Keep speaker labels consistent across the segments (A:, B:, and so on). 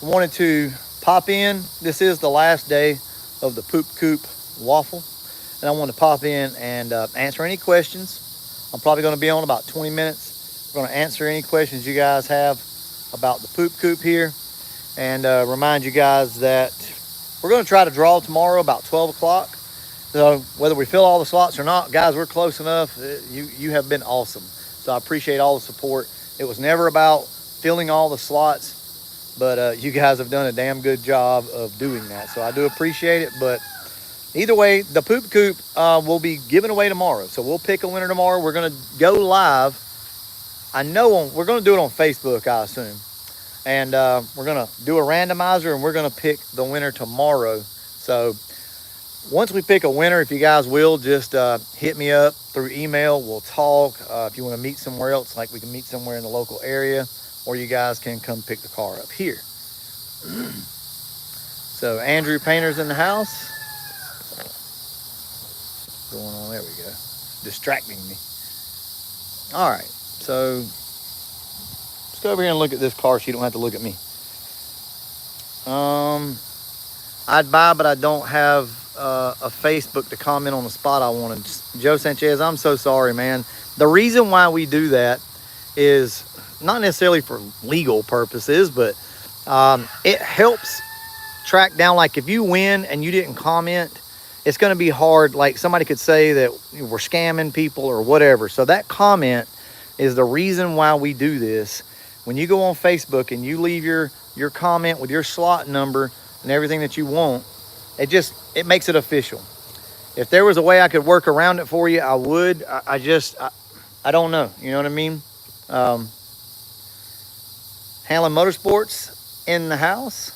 A: wanted to pop in. This is the last day of the Poop Coop waffle, and I wanted to pop in and answer any questions. I'm probably going to be on about 20 minutes. We're going to answer any questions you guys have about the Poop Coop here, and remind you guys that we're going to try to draw tomorrow about 12 o'clock. So whether we fill all the slots or not, guys, we're close enough. You have been awesome. So I appreciate all the support. It was never about filling all the slots, but you guys have done a damn good job of doing that. So I do appreciate it. But either way, the Poop Coop will be given away tomorrow. So we'll pick a winner tomorrow. We're going to go live. I know we're going to do it on Facebook, I assume. And we're going to do a randomizer, and we're going to pick the winner tomorrow. So once we pick a winner, if you guys will, just hit me up through email. We'll talk. If you want to meet somewhere else, like we can meet somewhere in the local area, or you guys can come pick the car up here. So Andrew Painter's in the house. What's going on? There we go. Distracting me. All right. So let's go over here and look at this car so you don't have to look at me. I'd buy, but I don't have a Facebook to comment on the spot I wanted. Joe Sanchez, I'm so sorry, man. The reason why we do that is not necessarily for legal purposes, but it helps track down. Like if you win and you didn't comment, it's going to be hard. Like somebody could say that we're scamming people or whatever. So that comment is the reason why we do this. When you go on Facebook and you leave your comment with your slot number and everything that you want, it makes it official. If there was a way I could work around it for you, I would. I don't know. You know what I mean? Hanlon Motorsports in the house.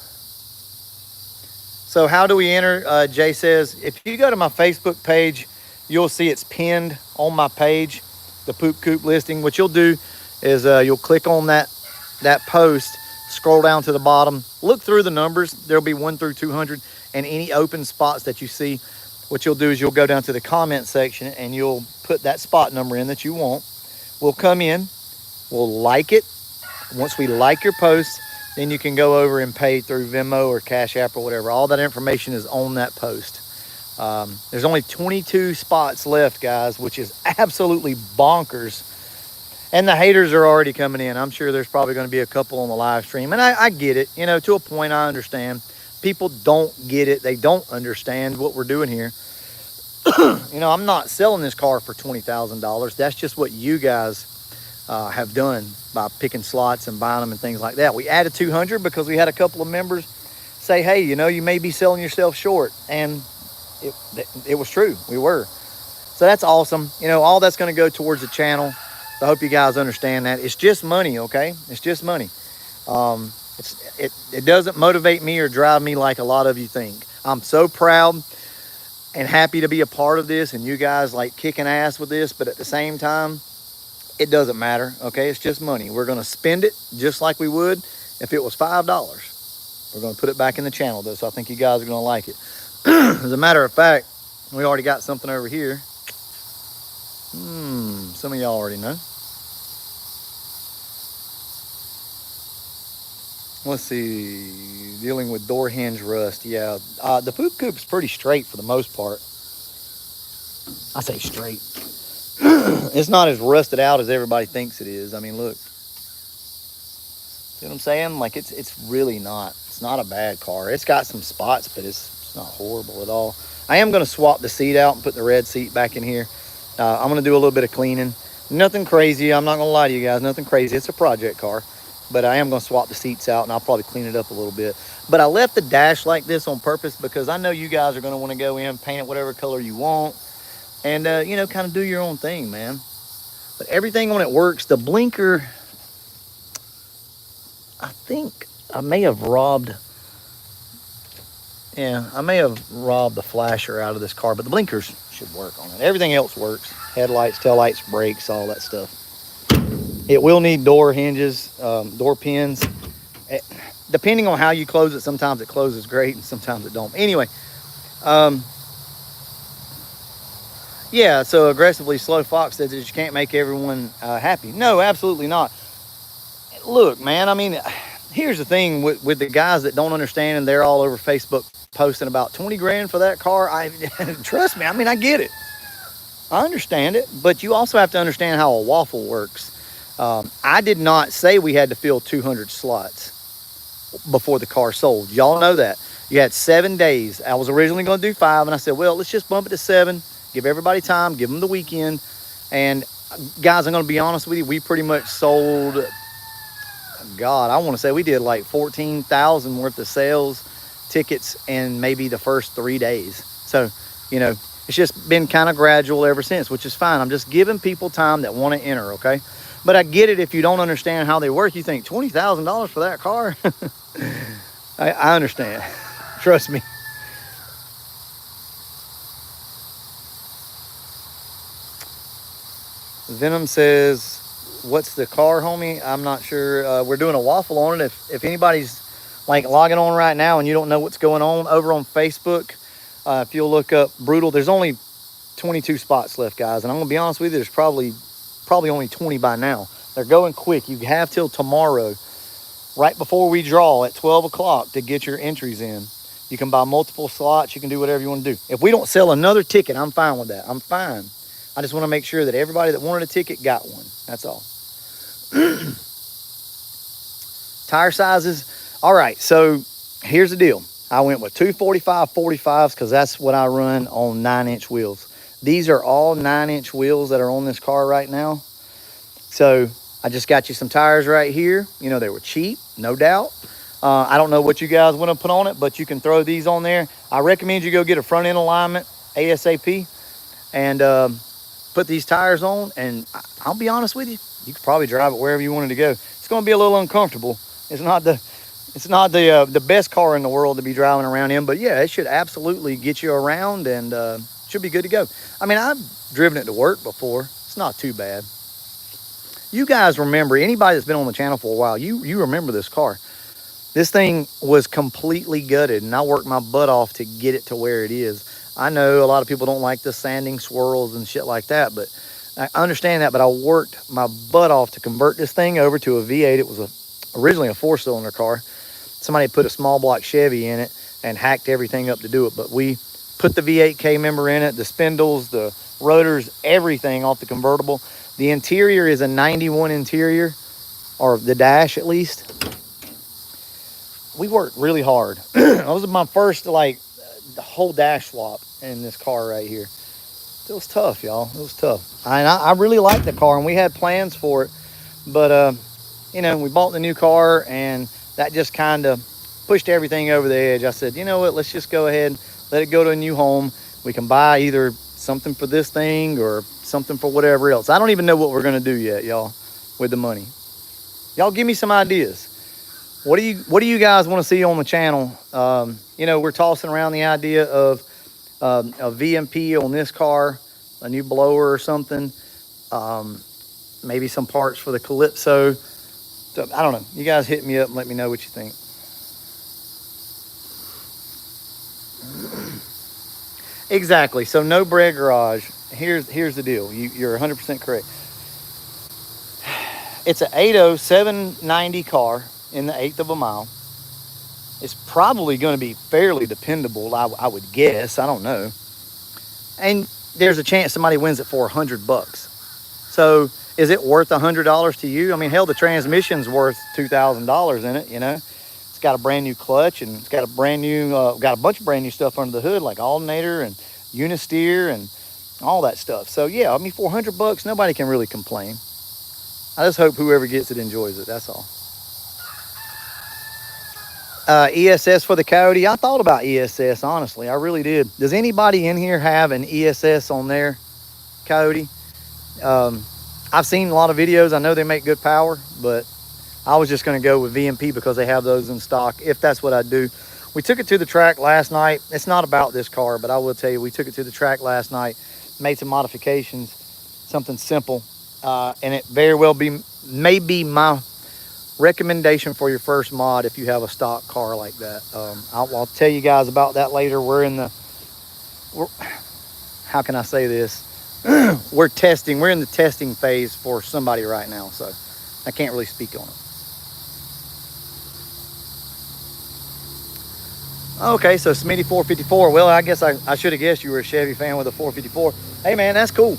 A: So how do we enter? Jay says, if you go to my Facebook page, you'll see it's pinned on my page, the Poop Coop listing. What you'll do is you'll click on that post, scroll down to the bottom, look through the numbers. There'll be 1 through 200, and any open spots that you see, what you'll do is you'll go down to the comment section and you'll put that spot number in that you want. We'll come in, we'll like it. Once we like your post, then you can go over and pay through Venmo or Cash App or whatever. All that information is on that post. There's only 22 spots left, guys, which is absolutely bonkers. And the haters are already coming in. I'm sure there's probably going to be a couple on the live stream. And I get it. You know, to a point, I understand. People don't get it. They don't understand what we're doing here. You know, I'm not selling this car for $20,000. That's just what you guys have done by picking slots and buying them and things like that. We added 200 because we had a couple of members say, hey, you know, you may be selling yourself short. And it was true. We were. So that's awesome. You know, all that's going to go towards the channel. So I hope you guys understand that. It's just money, okay? It's just money. It doesn't motivate me or drive me like a lot of you think. I'm so proud and happy to be a part of this, and you guys like kicking ass with this, but at the same time, it doesn't matter, okay? It's just money. We're going to spend it just like we would if it was $5. We're going to put it back in the channel, though, so I think you guys are going to like it. As a matter of fact, we already got something over here. Some of y'all already know. Let's see. Dealing with door hinge rust. Yeah. The Poop Coop's pretty straight for the most part. I say straight. It's not as rusted out as everybody thinks it is. I mean, look. See what I'm saying? Like, it's really not. It's not a bad car. It's got some spots, but it's not horrible at all. I am going to swap the seat out and put the red seat back in here. I'm going to do a little bit of cleaning. Nothing crazy. I'm not going to lie to you guys. Nothing crazy. It's a project car. But I am going to swap the seats out, and I'll probably clean it up a little bit. But I left the dash like this on purpose because I know you guys are going to want to go in, paint it whatever color you want, and, you know, kind of do your own thing, man. But everything on it works. The blinker, I think I may have robbed... Yeah, I may have robbed the flasher out of this car, but the blinkers should work on it. Everything else works. Headlights, taillights, brakes, all that stuff. It will need door hinges, door pins. Depending on how you close it, sometimes it closes great and sometimes it don't. Anyway, yeah, so Aggressively Slow Fox says that you can't make everyone happy. No, absolutely not. Look, man, I mean, here's the thing with the guys that don't understand, and they're all over Facebook posting about 20 grand for that car. Trust me, I mean, I get it. I understand it, but you also have to understand how a waffle works. I did not say we had to fill 200 slots before the car sold. Y'all know that. You had 7 days. I was originally going to do 5, and I said, well, let's just bump it to 7, give everybody time, give them the weekend. And guys, I'm going to be honest with you, we pretty much sold, God, I want to say we did like 14,000 worth of sales tickets in maybe the first 3 days. So, you know, it's just been kind of gradual ever since, which is fine. I'm just giving people time that want to enter, okay? But I get it if you don't understand how they work. You think $20,000 for that car? I understand. Trust me. Venom says, what's the car, homie? I'm not sure. We're doing a waffle on it. If anybody's like logging on right now and you don't know what's going on, over on Facebook, if you'll look up Brutal, there's only 22 spots left, guys. And I'm going to be honest with you, there's probably only 20 by now. They're going quick. You have till tomorrow, right before we draw at 12 o'clock to get your entries in. You can buy multiple slots. You can do whatever you want to do. If we don't sell another ticket, I'm fine with that. I'm fine. I just want to make sure that everybody that wanted a ticket got one. That's all. Tire sizes. All right, so here's the deal. I went with 245 45s because that's what I run on 9-inch wheels. These are all 9-inch wheels that are on this car right now. So I just got you some tires right here. You know, they were cheap, no doubt. I don't know what you guys want to put on it, but you can throw these on there. I recommend you go get a front end alignment ASAP and put these tires on. And I'll be honest with you, you could probably drive it wherever you wanted to go. It's going to be a little uncomfortable. It's not the best car in the world to be driving around in, but yeah, it should absolutely get you around and should be good to go. I mean, I've driven it to work before. It's not too bad. You guys remember, anybody that's been on the channel for a while, you remember this car. This thing was completely gutted, and I worked my butt off to get it to where it is. I know a lot of people don't like the sanding swirls and shit like that, but I understand that, but I worked my butt off to convert this thing over to a V8. It was originally a 4-cylinder car. Somebody put a small block Chevy in it and hacked everything up to do it, but we put the V8K member in it, the spindles, the rotors, everything off the convertible. The interior is a 91 interior, or the dash at least. We worked really hard. That was my first, like, the whole dash swap in this car right here. It was tough, y'all. It was tough. And I really liked the car, and we had plans for it. But, you know, we bought the new car, and that just kind of pushed everything over the edge. I said, you know what, let's just go ahead and let it go to a new home. We can buy either something for this thing or something for whatever else. I don't even know what we're going to do yet, y'all, with the money. Y'all give me some ideas. What do you guys want to see on the channel? You know, we're tossing around the idea of a VMP on this car, a new blower or something, maybe some parts for the Calypso. So, I don't know. You guys hit me up and let me know what you think. Exactly. So no bread garage. Here's the deal. You're 100% correct. It's an 8.0 790 car in the 1/8 of a mile. It's probably going to be fairly dependable, I would guess. I don't know. And there's a chance somebody wins it for $100. So is it worth $100 to you? I mean, hell, the transmission's worth $2,000 in it, you know. It's got a brand new clutch, and it's got a brand new, got a bunch of brand new stuff under the hood, like alternator and unisteer and all that stuff. So yeah, I mean, for $100, nobody can really complain. I just hope whoever gets it enjoys it. That's all. ESS for the Coyote. I thought about ESS, honestly. I really did. Does anybody in here have an ESS on their Coyote? I've seen a lot of videos. I know they make good power, but I was just going to go with VMP because they have those in stock, if that's what I do. We took it to the track last night. It's not about this car, but I will tell you, we took it to the track last night, made some modifications, something simple, and it very well may be my recommendation for your first mod if you have a stock car like that. I'll tell you guys about that later. How can I say this? We're in the testing phase for somebody right now, so I can't really speak on it. Okay, so Smitty 454. Well, I guess I should have guessed you were a Chevy fan with a 454. Hey, man, that's cool.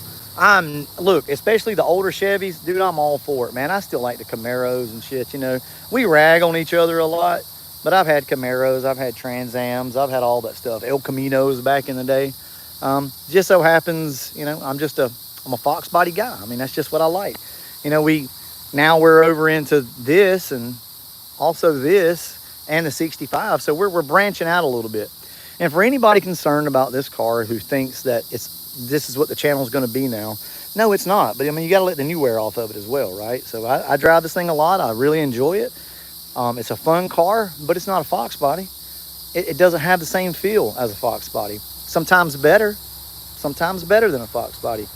A: Look, especially the older Chevys, dude, I'm all for it, man. I still like the Camaros and shit, you know. We rag on each other a lot, but I've had Camaros, I've had Trans Ams, I've had all that stuff. El Caminos back in the day. Just so happens, you know, I'm a Fox body guy. I mean, that's just what I like. You know, now we're over into this and also this and the 65. So we're branching out a little bit. And for anybody concerned about this car who thinks that this is what the channel is going to be now, no, it's not. But I mean, you got to let the new wear off of it as well, right? So I drive this thing a lot. I really enjoy it. It's a fun car, but it's not a Fox body. It doesn't have the same feel as a Fox body. Sometimes better than a Fox body,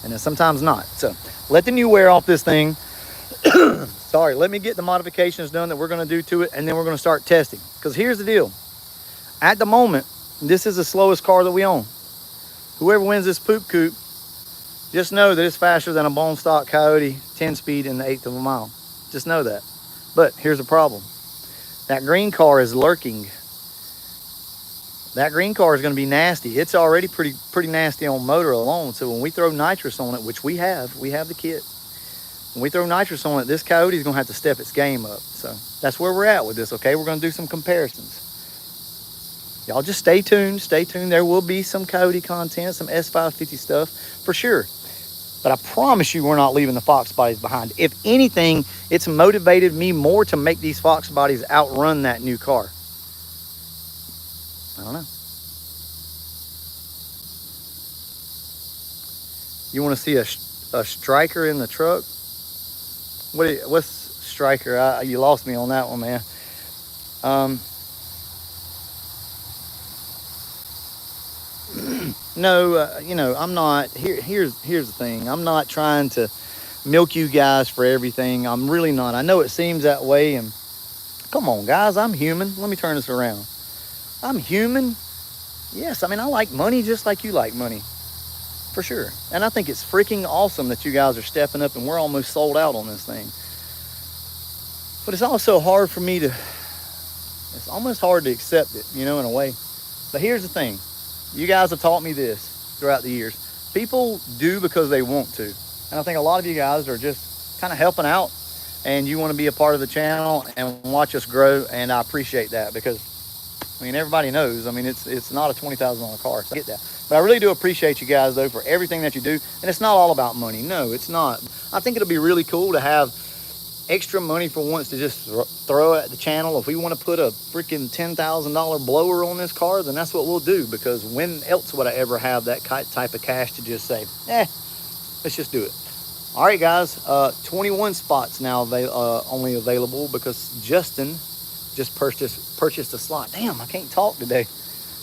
A: and then sometimes not. So let the new wear off this thing. Sorry, let me get the modifications done that we're going to do to it, and then we're going to start testing. Because here's the deal. At the moment, this is the slowest car that we own. Whoever wins this poop coupe, just know that it's faster than a bone stock Coyote 10-speed in the eighth of a mile. Just know that. But here's the problem. That green car is lurking. That green car is going to be nasty. It's already pretty nasty on motor alone. So when we throw nitrous on it, which we have the kit. When we throw nitrous on it, this Coyote is going to have to step its game up. So that's where we're at with this, okay? We're going to do some comparisons. Y'all just stay tuned. Stay tuned. There will be some Coyote content, some S550 stuff for sure. But I promise you we're not leaving the Fox bodies behind. If anything, it's motivated me more to make these Fox bodies outrun that new car. I don't know. You want to see a striker in the truck? What's striker? You lost me on that one, man. No, you know, I'm not. Here's the thing. I'm not trying to milk you guys for everything. I'm really not. I know it seems that way, and come on, guys. I'm human. Let me turn this around. I'm human. Yes, I mean, I like money just like you like money. For sure. And I think it's freaking awesome that you guys are stepping up and we're almost sold out on this thing. But it's also hard for me it's almost hard to accept it, you know, in a way. But here's the thing. You guys have taught me this throughout the years. People do because they want to. And I think a lot of you guys are just kind of helping out and you want to be a part of the channel and watch us grow. And I appreciate that because, I mean, everybody knows. I mean, it's not a $20,000 car. So I get that. But I really do appreciate you guys, though, for everything that you do. And it's not all about money. No, it's not. I think it'll be really cool to have extra money for once to just throw at the channel. If we want to put a freaking $10,000 blower on this car, then that's what we'll do. Because when else would I ever have that type of cash to just say, let's just do it. All right, guys. 21 spots now only available because Justin just purchased a slot. Damn, I can't talk today.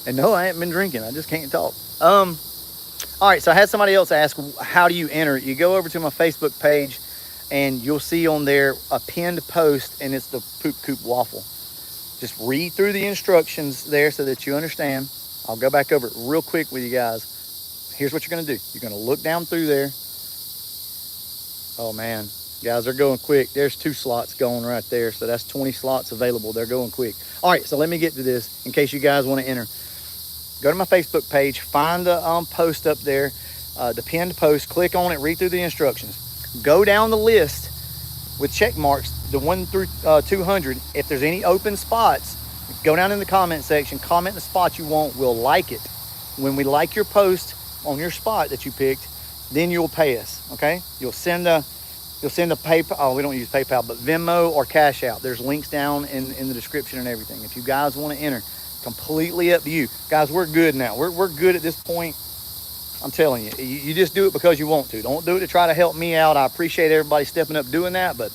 A: And no, I ain't been drinking. I just can't talk. All right, so I had somebody else ask, how do you enter? You go over to my Facebook page, and you'll see on there a pinned post, and it's the Poop Coupe Waffle. Just read through the instructions there so that you understand. I'll go back over it real quick with you guys. Here's what you're going to do. You're going to look down through there. Oh, man. Guys, they're going quick. There's 2 slots going right there, so that's 20 slots available. They're going quick. All right, so let me get to this in case you guys want to enter. Go to my Facebook page, find the post up there, the pinned post, click on it, read through the instructions. Go down the list with check marks, the 1 through 200. If there's any open spots, go down in the comment section, comment the spot you want. We'll like it. When we like your post on your spot that you picked, then you'll pay us, okay? You'll send a PayPal. Oh, we don't use PayPal, but Venmo or Cash Out. There's links down in the description and everything. If you guys want to enter, completely up to you. Guys, we're good now. We're good at this point. I'm telling you. You just do it because you want to. Don't do it to try to help me out. I appreciate everybody stepping up doing that, but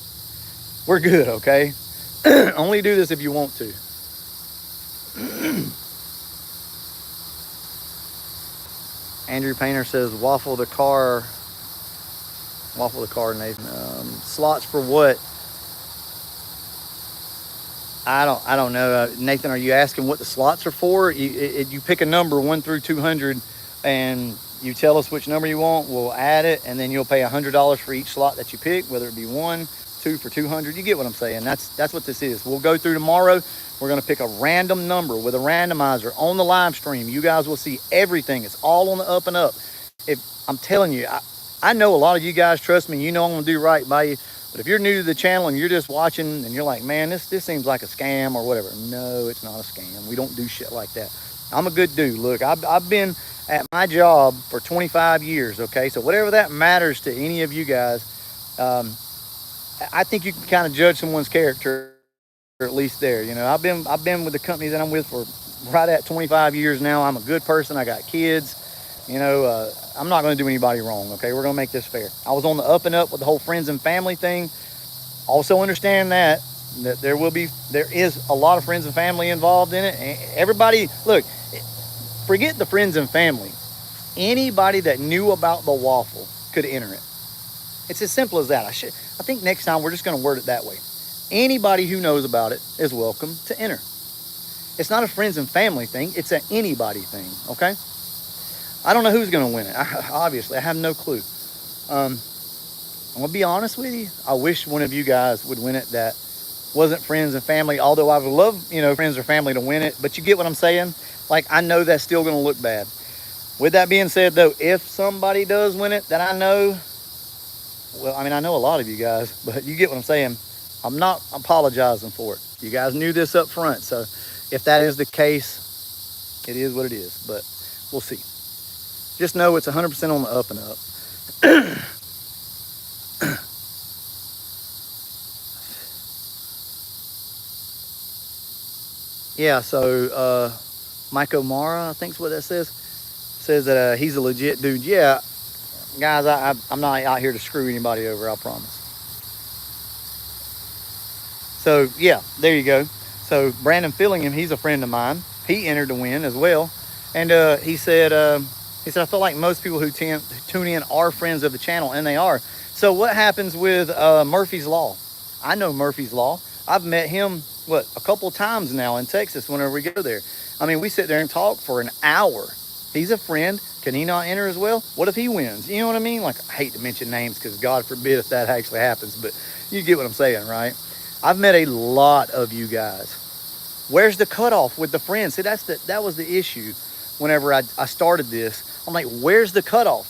A: we're good, okay? Only do this if you want to. Andrew Painter says, waffle the car, Nathan. Slots for what? I don't know. Nathan, are you asking what the slots are for? You pick a number 1 through 200 and you tell us which number you want. We'll add it, and then you'll pay $100 for each slot that you pick, whether it be 1, 2 for 200. You get what I'm saying? That's what this is. We'll go through tomorrow. We're going to pick a random number with a randomizer on the live stream. You guys will see everything. It's all on the up and up. If I'm telling you, I know a lot of you guys trust me. You know I'm going to do right by you. But if you're new to the channel and you're just watching and you're like, man, this seems like a scam or whatever. No, it's not a scam. We don't do shit like that. I'm a good dude. Look, I've been at my job for 25 years, okay? So whatever that matters to any of you guys, I think you can kind of judge someone's character, at least there. You know, I've been with the company that I'm with for right at 25 years now. I'm a good person. I got kids. You know, I'm not going to do anybody wrong, okay? We're going to make this fair. I was on the up and up with the whole friends and family thing. Also understand that there is a lot of friends and family involved in it. Everybody, look, forget the friends and family. Anybody that knew about the waffle could enter it. It's as simple as that. I think next time we're just going to word it that way. Anybody who knows about it is welcome to enter. It's not a friends and family thing. It's an anybody thing, okay? I don't know who's going to win it. Obviously, I have no clue. I'm going to be honest with you. I wish one of you guys would win it that wasn't friends and family, although I would love, you know, friends or family to win it. But you get what I'm saying? Like, I know that's still going to look bad. With that being said, though, if somebody does win it that I know, well, I mean, I know a lot of you guys, but you get what I'm saying. I'm not apologizing for it. You guys knew this up front. So if that is the case, it is what it is. But we'll see. Just know it's 100% on the up and up. Yeah, so Mike O'Mara, I think is what that says that he's a legit dude. Yeah, guys, I'm not out here to screw anybody over, I promise. So, yeah, there you go. So, Brandon Fillingham, he's a friend of mine. He entered to win as well. And he said, I feel like most people who tune in are friends of the channel, and they are. So what happens with Murphy's Law? I know Murphy's Law. I've met him, a couple times now in Texas whenever we go there. I mean, we sit there and talk for an hour. He's a friend. Can he not enter as well? What if he wins? You know what I mean? Like, I hate to mention names because God forbid if that actually happens, but you get what I'm saying, right? I've met a lot of you guys. Where's the cutoff with the friends? See, that was the issue whenever I started this. I'm like, where's the cutoff?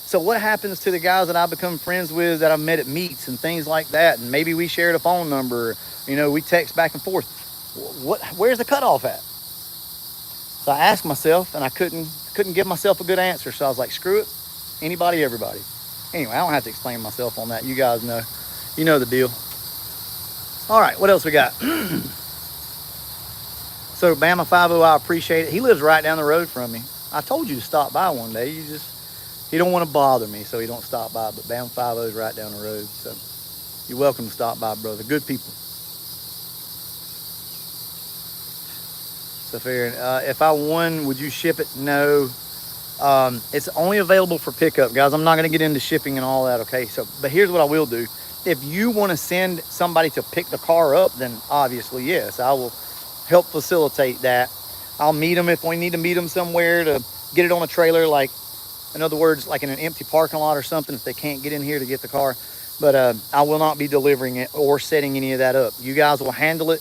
A: So what happens to the guys that I become friends with that I've met at meets and things like that? And maybe we shared a phone number, you know, we text back and forth. Where's the cutoff at? So I asked myself, and I couldn't give myself a good answer. So I was like, screw it. Anybody, everybody. Anyway, I don't have to explain myself on that. You guys know. You know the deal. All right, what else we got? So Bama 50, I appreciate it. He lives right down the road from me. I told you to stop by one day. He don't want to bother me, so he don't stop by. But Bama 50 is right down the road. So you're welcome to stop by, brother. Good people. So fair. If I won, would you ship it? No. It's only available for pickup, guys. I'm not going to get into shipping and all that, okay? So, but here's what I will do. If you want to send somebody to pick the car up, then obviously, yes, I will help facilitate that. I'll meet them if we need to meet them somewhere to get it on a trailer, like, in other words, like in an empty parking lot or something, if they can't get in here to get the car. But I will not be delivering it or setting any of that up. You guys will handle it,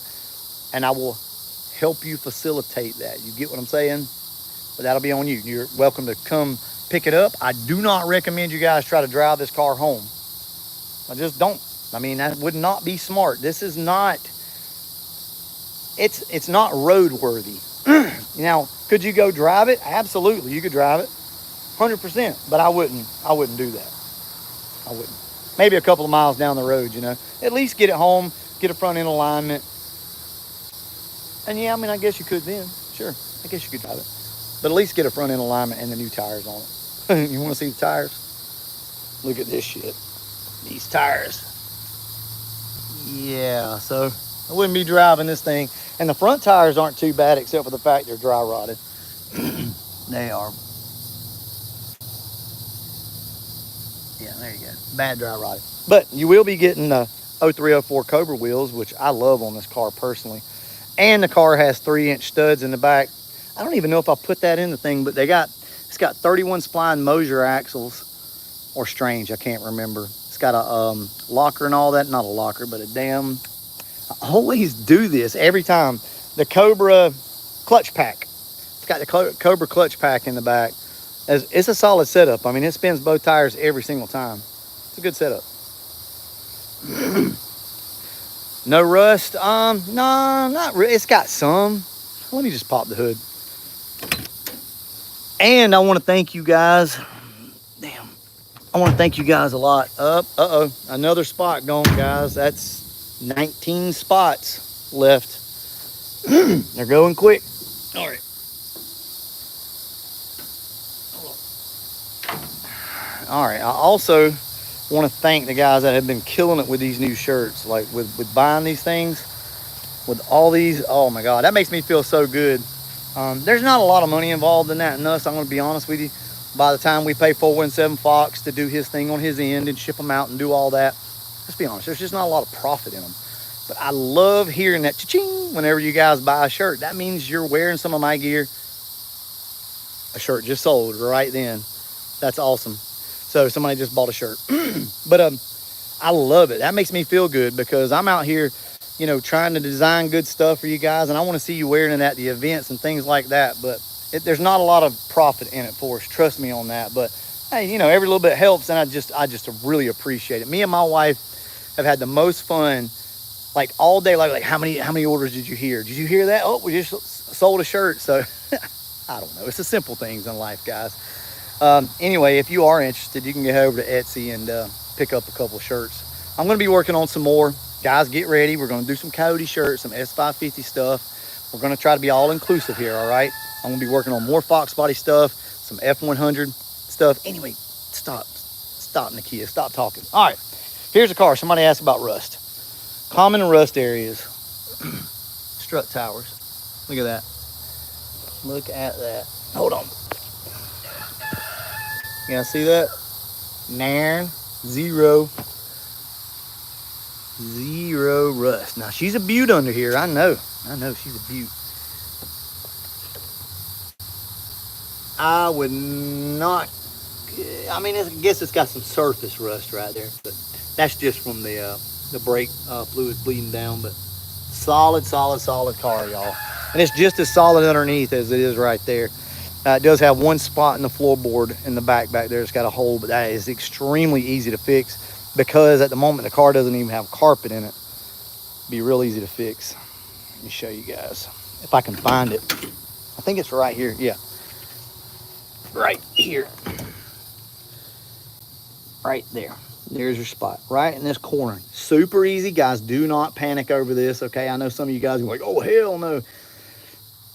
A: and I will help you facilitate that. You get what I'm saying? But that'll be on you. You're welcome to come pick it up. I do not recommend you guys try to drive this car home. I just don't. I mean, that would not be smart. This is not, it's not roadworthy. Now, could you go drive it? Absolutely, you could drive it, 100%. But I wouldn't do that. I wouldn't. Maybe a couple of miles down the road, you know. At least get it home, get a front end alignment. And yeah, I mean, I guess you could then. Sure, I guess you could drive it. But at least get a front end alignment and the new tires on it. You want to see the tires? Look at this shit. These tires. Yeah, so I wouldn't be driving this thing. And the front tires aren't too bad except for the fact they're dry rotted. They are. Yeah, there you go. Bad dry rotted. But you will be getting the 0304 Cobra wheels, which I love on this car personally. And the car has 3-inch studs in the back. I don't even know if I put that in the thing, but it's got 31 spline Mosier axles, or Strange, I can't remember. It's got a locker and all that. Not a locker, but a damn. I always do this every time. the Cobra clutch pack. It's got the Cobra clutch pack in the back. It's a solid setup. I mean, it spins both tires every single time. It's a good setup. No rust. No, not really. It's got some. Let me just pop the hood. And I want to thank you guys. Damn. I want to thank you guys a lot. Uh-oh. Another spot gone, guys. That's 19 spots left. They're going quick. All right. All right. I also want to thank the guys that have been killing it with these new shirts, like with buying these things, with all these. Oh my God, that makes me feel so good. There's not a lot of money involved in that, and us, I'm going to be honest with you. By the time we pay 417 Fox to do his thing on his end and ship them out and do all that, let's be honest, there's just not a lot of profit in them. But I love hearing that cha-ching whenever you guys buy a shirt. That means you're wearing some of my gear. A shirt just sold right then. That's awesome. So somebody just bought a shirt. But I love it. That makes me feel good because I'm out here, you know, trying to design good stuff for you guys, and I want to see you wearing it at the events and things like that. But there's not a lot of profit in it for us. Trust me on that. But hey, you know, every little bit helps, and I just really appreciate it. Me and my wife have had the most fun, like all day. Like how many orders did you hear? Did you hear that? Oh, we just sold a shirt. So I don't know. It's the simple things in life, guys. Anyway, if you are interested, you can get over to Etsy and pick up a couple shirts. I'm going to be working on some more. Guys, get ready. We're going to do some Cody shirts, some S550 stuff. We're going to try to be all inclusive here, all right? I'm going to be working on more Fox body stuff, some F100 stuff. Anyway, stop, Nakia. Stop talking. All right, here's a car. Somebody asked about rust. Common rust areas. Strut towers. Look at that. Look at that. Hold on. You guys see that? Nairn, zero rust. Now she's a beaut under here. I know she's a beaut. I would not. I mean, I guess it's got some surface rust right there, but that's just from the brake fluid bleeding down. But solid car, y'all, and it's just as solid underneath as it is right there. It does have one spot in the floorboard in the back there. It's got a hole, but that is extremely easy to fix because at the moment the car doesn't even have carpet in it. It'd be real easy to fix. Let me show you guys if I can find it. I think it's right here. Yeah, right here, right there. There's your spot, right in this corner. Super easy, guys. Do not panic over this, okay? I know some of you guys are like, oh hell no.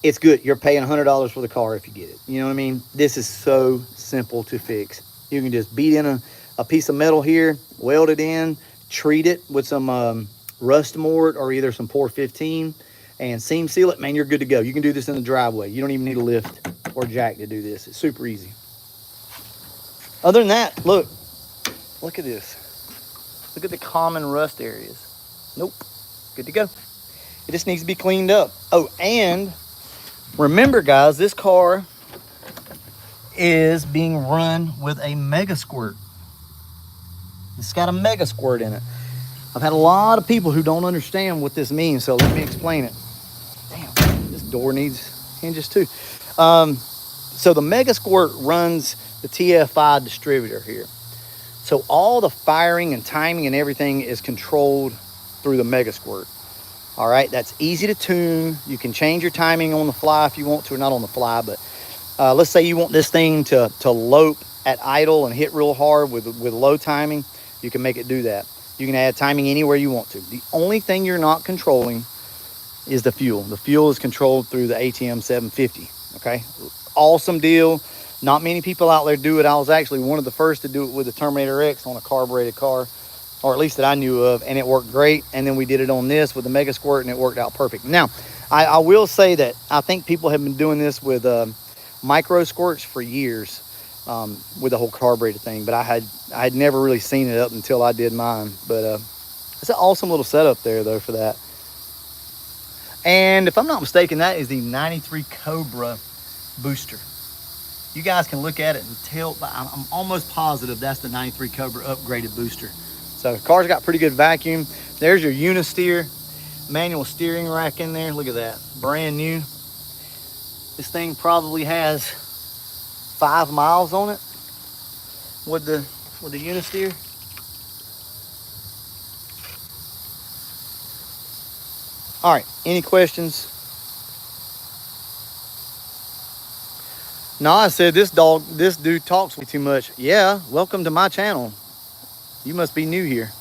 A: It's good. You're paying $100 for the car if you get it. You know what I mean? This is so simple to fix. You can just beat in a piece of metal here, weld it in, treat it with some rust mort or either some Pour 15 and seam seal it. Man, you're good to go. You can do this in the driveway. You don't even need a lift or jack to do this. It's super easy. Other than that, look at this. Look at the common rust areas. Nope. Good to go. It just needs to be cleaned up. Oh, and remember, guys, this car is being run with a Mega Squirt. It's got a Mega Squirt in it. I've had a lot of people who don't understand what this means, so let me explain it. Damn, this door needs hinges too. So the Mega Squirt runs the TFI distributor here. So all the firing and timing and everything is controlled through the Mega Squirt. All right, that's easy to tune. You can change your timing on the fly if you want to, or not on the fly, but let's say you want this thing to lope at idle and hit real hard with low timing. You can make it do that. You can add timing anywhere you want to. The only thing you're not controlling is the fuel. The fuel is controlled through the ATM 750, okay? Awesome deal. Not many people out there do it. I was actually one of the first to do it with the Terminator X on a carbureted car, or at least that I knew of, and it worked great. And then we did it on this with the Mega Squirt, and it worked out perfect. Now, I will say that I think people have been doing this with micro squirts for years with the whole carbureted thing, but I had never really seen it up until I did mine. But it's an awesome little setup there, though, for that. And if I'm not mistaken, that is the 93 Cobra booster. You guys can look at it and tell, I'm almost positive that's the 93 Cobra upgraded booster. So the car's got pretty good vacuum. There's your unisteer. manual steering rack in there. Look at that, brand new. This thing probably has 5 miles on it with the Unisteer. All right, any questions? No, I said this dude talks way too much. Yeah, welcome to my channel. You must be new here.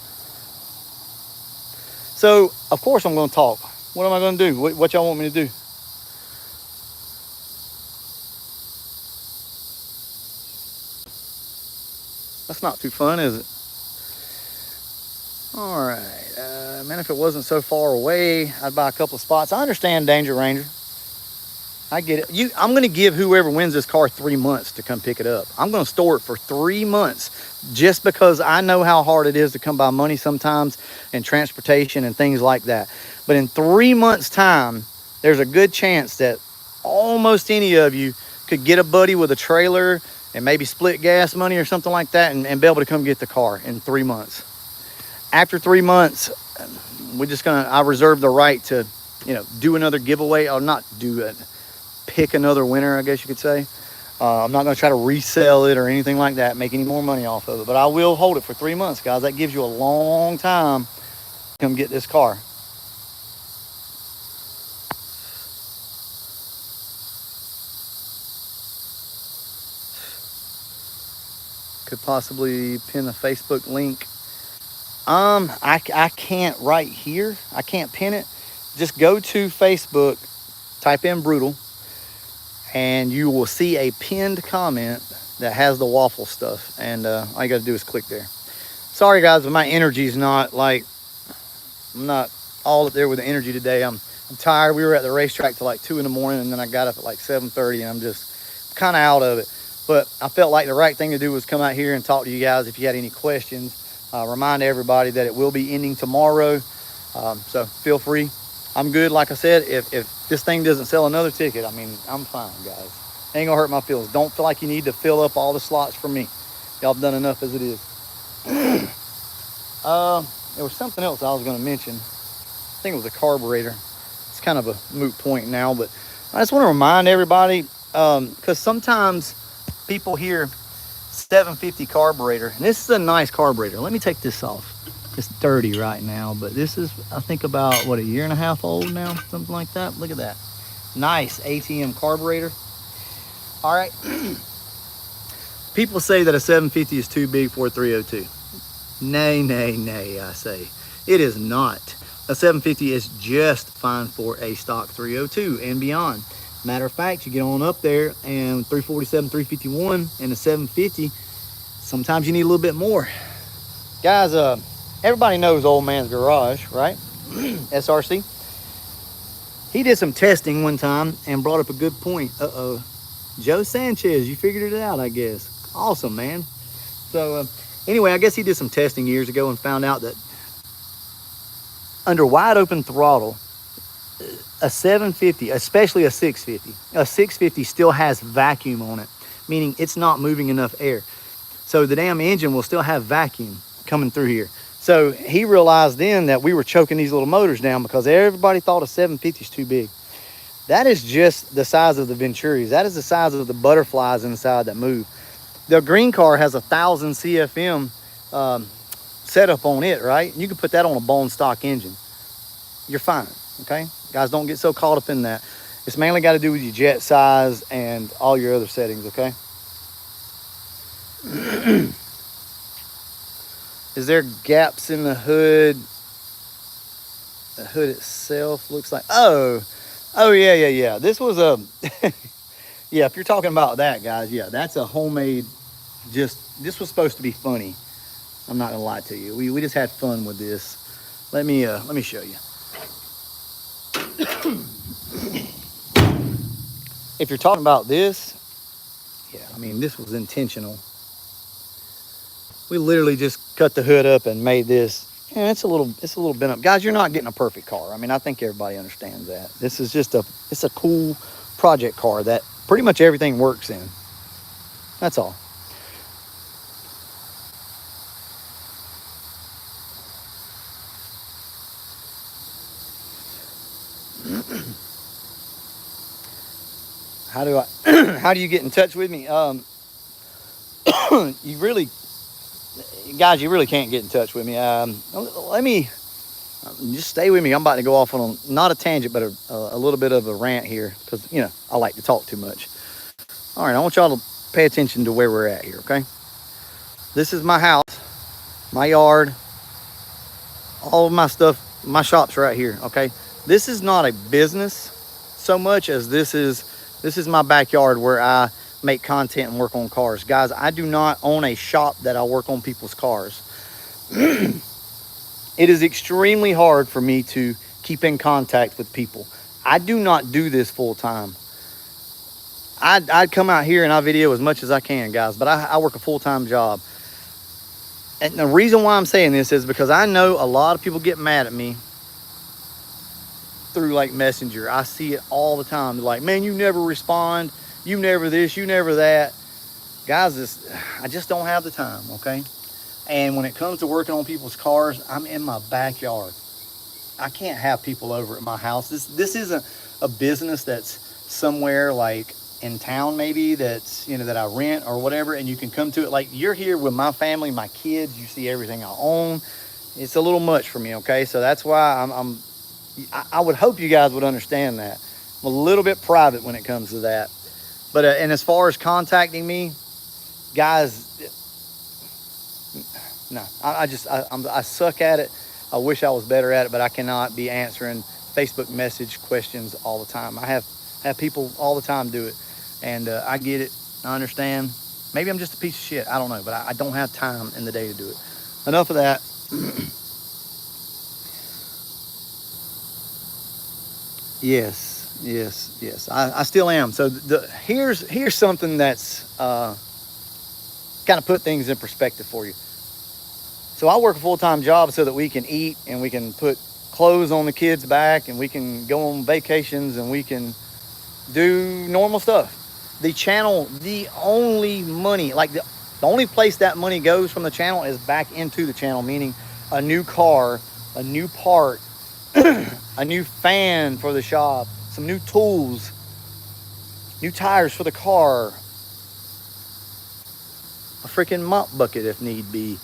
A: So, of course I'm gonna talk. What am I gonna do? What y'all want me to do? That's not too fun, is it? All right, man, if it wasn't so far away, I'd buy a couple of spots. I understand, Danger Ranger. I get it. I'm going to give whoever wins this car 3 months to come pick it up. I'm going to store it for 3 months just because I know how hard it is to come by money sometimes and transportation and things like that. But in 3 months' time, there's a good chance that almost any of you could get a buddy with a trailer and maybe split gas money or something like that and be able to come get the car in 3 months. After 3 months, I reserve the right to, do another giveaway, or not do it. Pick another winner, I guess you could say. I'm not going to try to resell it or anything like that, make any more money off of it, but I will hold it for 3 months, guys. That gives you a long time to come get this car. Could possibly pin a Facebook link. I can't right here. I can't pin it. Just go to Facebook, type in Brutal, and you will see a pinned comment that has the waffle stuff, and all you got to do is click there. Sorry guys, but my energy's not like, I'm not all up there with the energy today. I'm tired. We were at the racetrack till like 2 in the morning, and then I got up at like 7:30, and I'm just kind of out of it. But I felt like the right thing to do was come out here and talk to you guys if you had any questions. Remind everybody that it will be ending tomorrow, so feel free. I'm good. Like I said, if this thing doesn't sell another ticket, I mean, I'm fine, guys. Ain't gonna hurt my feelings. Don't feel like you need to fill up all the slots for me. Y'all have done enough as it is. There was something else I was gonna mention. I think it was a carburetor. It's kind of a moot point now, but I just want to remind everybody, because sometimes people hear 750 carburetor, and this is a nice carburetor. Let me take this off. It's dirty right now, but this is, I think, about what, a year and a half old now, something like that. Look at that. Nice ATM carburetor. All right. People say that a 750 is too big for a 302. Nay, nay, nay, I say. It is not. A 750 is just fine for a stock 302 and beyond. Matter of fact, you get on up there and 347, 351 and a 750, sometimes you need a little bit more. Guys, everybody knows Old Man's Garage, right? SRC. He did some testing one time and brought up a good point. Joe Sanchez, you figured it out, I guess. Awesome, man. So anyway, I guess he did some testing years ago and found out that under wide open throttle, a 750, especially a 650 still has vacuum on it, meaning it's not moving enough air. So the damn engine will still have vacuum coming through here. So he realized then that we were choking these little motors down because everybody thought a 750 is too big. That is just the size of the Venturis. That is the size of the butterflies inside that move. The green car has 1,000 CFM setup on it, right? You can put that on a bone stock engine. You're fine, okay? Guys, don't get so caught up in that. It's mainly got to do with your jet size and all your other settings, okay? Is there gaps in the hood? The hood itself looks like, oh yeah. This was a, yeah, if you're talking about that, guys, yeah, that's a homemade, this was supposed to be funny. I'm not gonna lie to you. We just had fun with this. Let me show you. If you're talking about this, yeah, I mean, this was intentional. We literally just cut the hood up and made this. Yeah, it's a little bent up. Guys, you're not getting a perfect car. I mean, I think everybody understands that. This is just it's a cool project car that pretty much everything works in. That's all. how do I, how do you get in touch with me? You really, guys, you really can't get in touch with me. Let me, just stay with me. I'm about to go off on not a tangent, but a little bit of a rant here because, you know, I like to talk too much. All right, I want y'all to pay attention to where we're at here, okay? This is my house, my yard, all of my stuff, my shop's right here, okay? This is not a business so much as this is my backyard where I make content and work on cars. Guys, I do not own a shop that I work on people's cars. It is extremely hard for me to keep in contact with people. I do not do this full time. I'd come out here and I video as much as I can, guys, but I work a full-time job. And the reason why I'm saying this is because I know a lot of people get mad at me through like Messenger. I see it all the time. They're like, man, you never respond. You never this, you never that. Guys, I just don't have the time, okay? And when it comes to working on people's cars, I'm in my backyard. I can't have people over at my house. This isn't a business that's somewhere like in town maybe that's, you know, that I rent or whatever, and you can come to it. Like, you're here with my family, my kids, you see everything I own. It's a little much for me, okay? So that's why I would hope you guys would understand that. I'm a little bit private when it comes to that. But and as far as contacting me, guys, no, I suck at it. I wish I was better at it, but I cannot be answering Facebook message questions all the time. I have people all the time do it, and I get it. I understand. Maybe I'm just a piece of shit. I don't know, but I don't have time in the day to do it. Enough of that. Yes. I still am. So here's something that's kind of put things in perspective for you. So I work a full-time job so that we can eat and we can put clothes on the kids' back and we can go on vacations and we can do normal stuff. The channel, the only money, like the only place that money goes from the channel is back into the channel, meaning a new car, a new part, a new fan for the shop, some new tools, new tires for the car, a freaking mop bucket if need be.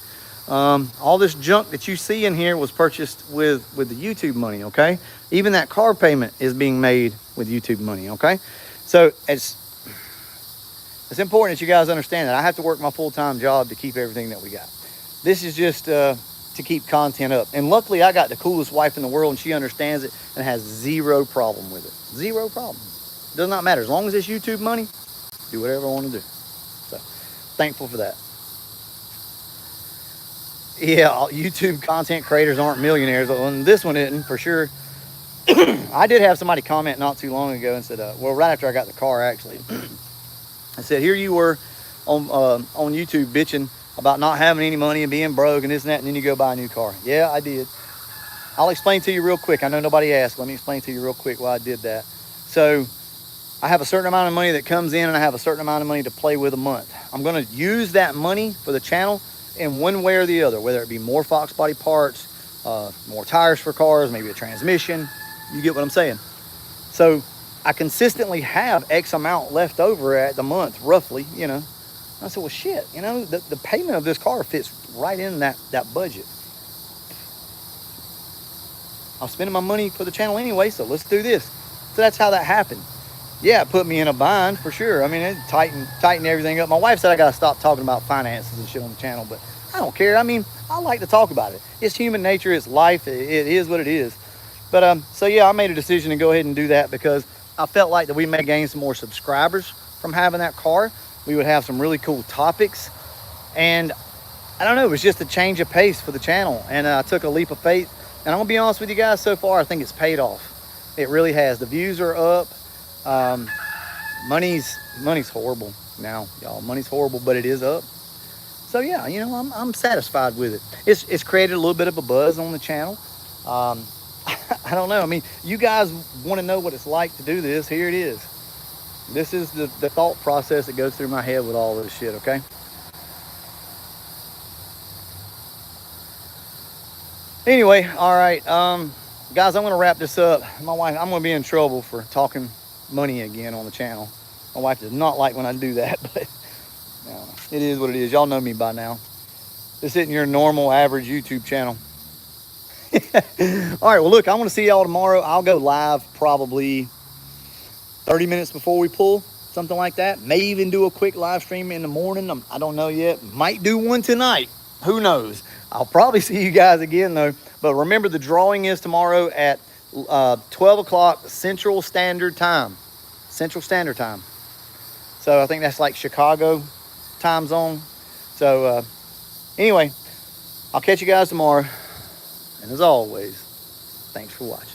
A: All this junk that you see in here was purchased with the YouTube money, okay? Even that car payment is being made with YouTube money, okay? So it's important that you guys understand that I have to work my full-time job to keep everything that we got. This is just to keep content up. And luckily, I got the coolest wife in the world, and she understands it and has zero problem with it. Zero problem. Does not matter. As long as it's YouTube money, do whatever I want to do. So, thankful for that. Yeah, YouTube content creators aren't millionaires. And this one isn't, for sure. I did have somebody comment not too long ago and said, well, right after I got the car, actually. I said, here you were on YouTube bitching about not having any money and being broke and this and that, and then you go buy a new car. Yeah, I did. I'll explain to you real quick. I know nobody asked. Let me explain to you real quick why I did that. So I have a certain amount of money that comes in, and I have a certain amount of money to play with a month. I'm going to use that money for the channel in one way or the other, whether it be more Fox body parts, more tires for cars, maybe a transmission. You get what I'm saying? So I consistently have X amount left over at the month, roughly, you know. I said, well, shit, you know, the payment of this car fits right in that budget. I'm spending my money for the channel anyway, so let's do this. So that's how that happened. Yeah, it put me in a bind for sure. I mean, it tightened everything up. My wife said I got to stop talking about finances and shit on the channel, but I don't care. I mean, I like to talk about it. It's human nature. It's life. It is what it is. But so yeah, I made a decision to go ahead and do that because I felt like that we may gain some more subscribers from having that car. We would have some really cool topics, and I don't know, it was just a change of pace for the channel, and I took a leap of faith. And I'm gonna be honest with you guys, so far I think it's paid off. It really has. The views are up. Money's horrible now, y'all. Money's horrible, but it is up. So yeah, you know, I'm satisfied with it. It's created a little bit of a buzz on the channel. I don't know. I mean, you guys want to know what it's like to do this. Here it is. This is the thought process that goes through my head with all this shit, okay? Anyway, all right, guys, I'm going to wrap this up. My wife, I'm going to be in trouble for talking money again on the channel. My wife does not like when I do that, but it is what it is. Y'all know me by now. This isn't your normal average YouTube channel. All right, well, look, I want to see y'all tomorrow. I'll go live probably 30 minutes before we pull, something like that. May even do a quick live stream in the morning. I don't know yet. Might do one tonight. Who knows? I'll probably see you guys again, though. But remember, the drawing is tomorrow at 12 o'clock Central Standard Time. Central Standard Time. So I think that's like Chicago time zone. So anyway, I'll catch you guys tomorrow. And as always, thanks for watching.